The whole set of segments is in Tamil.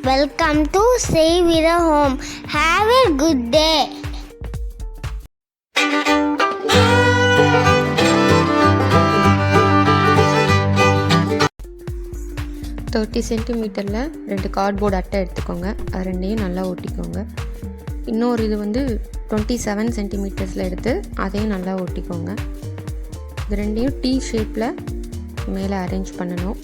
Welcome to Save with a Home. Have a good day. சென்டிமீட்டரில் 2 cardboard அட்டை எடுத்துக்கோங்க. அது ரெண்டையும் நல்லா ஒட்டிக்கோங்க. இன்னொரு இது வந்து 27 சென்டிமீட்டர்ஸில் எடுத்து அதையும் நல்லா ஒட்டிக்கோங்க. இது ரெண்டையும் T ஷேப்பில் மேலே அரேஞ்ச் பண்ணணும்.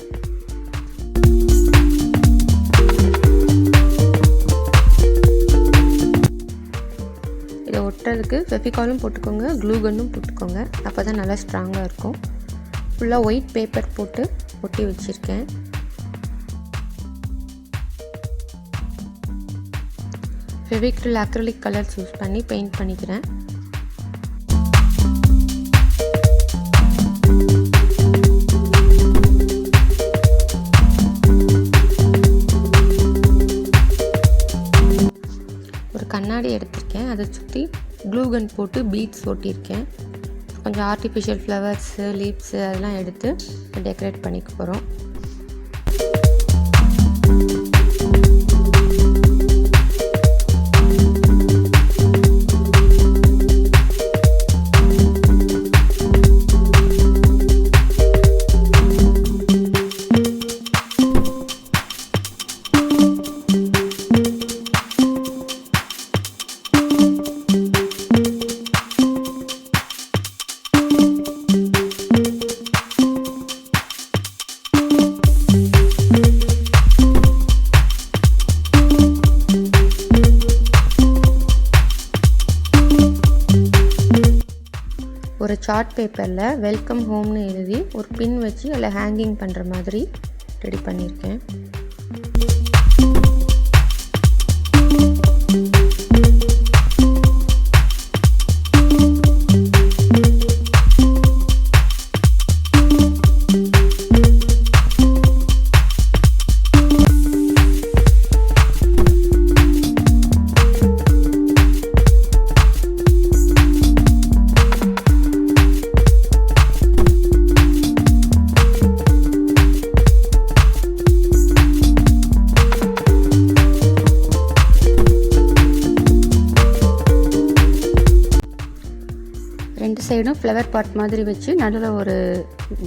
இதை ஒட்டுறதுக்கு ஃபெவிகாலும் போட்டுக்கோங்க, க்ளூ கன்னும் போட்டுக்கோங்க. அப்போ தான் நல்லா ஸ்ட்ராங்காக இருக்கும். ஃபுல்லாக ஒயிட் பேப்பர் போட்டு ஒட்டி வச்சுருக்கேன். ஃபெவிக்ரில் அக்ரிலிக் கலர்ஸ் யூஸ் பண்ணி பெயிண்ட் பண்ணிக்கிறேன். ஒரு கண்ணாடி எடுத்திருக்கேன். அதை சுற்றி க்ளூ கன் போட்டு பீட்ஸ் ஒட்டியிருக்கேன். கொஞ்சம் ஆர்டிஃபிஷியல் ஃப்ளவர்ஸு, லீவ்ஸு அதெல்லாம் எடுத்து டெக்கரேட் பண்ணிக்க போகிறோம். ஒரு சார்ட் பேப்பரில் வெல்கம் ஹோம்னு எழுதி ஒரு பின் வச்சு அதில் ஹேங்கிங் பண்ணுற மாதிரி ரெடி பண்ணியிருக்கேன். ரெண்டு சைடும் ஃப்ளவர் பாட் மாதிரி வச்சு நடுவில் ஒரு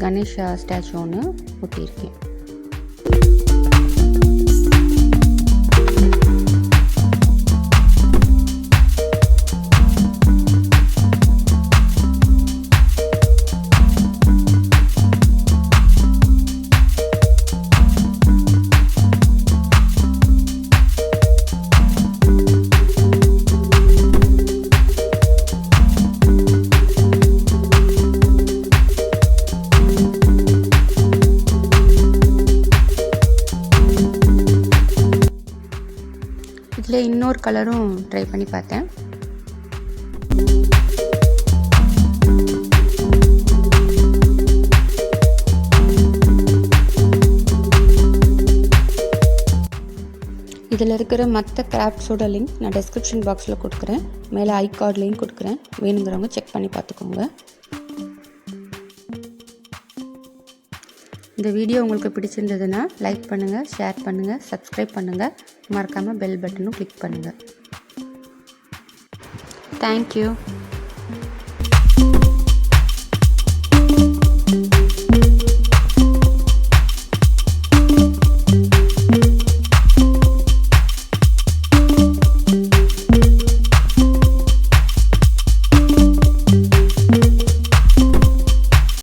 கணேஷா ஸ்டாச்சு ஒன்று ஒட்டியிருக்கேன். இதில் இன்னொரு கலரும் ட்ரை பண்ணி பார்த்தேன். இதில் இருக்கிற மற்ற கிராஃப்ட்ஸோட லிங்க் நான் டிஸ்கிரிப்ஷன் பாக்ஸில் கொடுக்குறேன். மேலே ஐ கார்ட்லேயும் கொடுக்குறேன். வேணுங்கிறவங்க செக் பண்ணி பார்த்துக்கோங்க. இந்த வீடியோ உங்களுக்கு பிடிச்சிருந்ததுன்னா லைக் பண்ணுங்கள், ஷேர் பண்ணுங்கள், சப்ஸ்கிரைப் பண்ணுங்கள். மறக்காமல் பெல் பட்டனும் கிளிக் பண்ணுங்கள். தேங்க்யூ.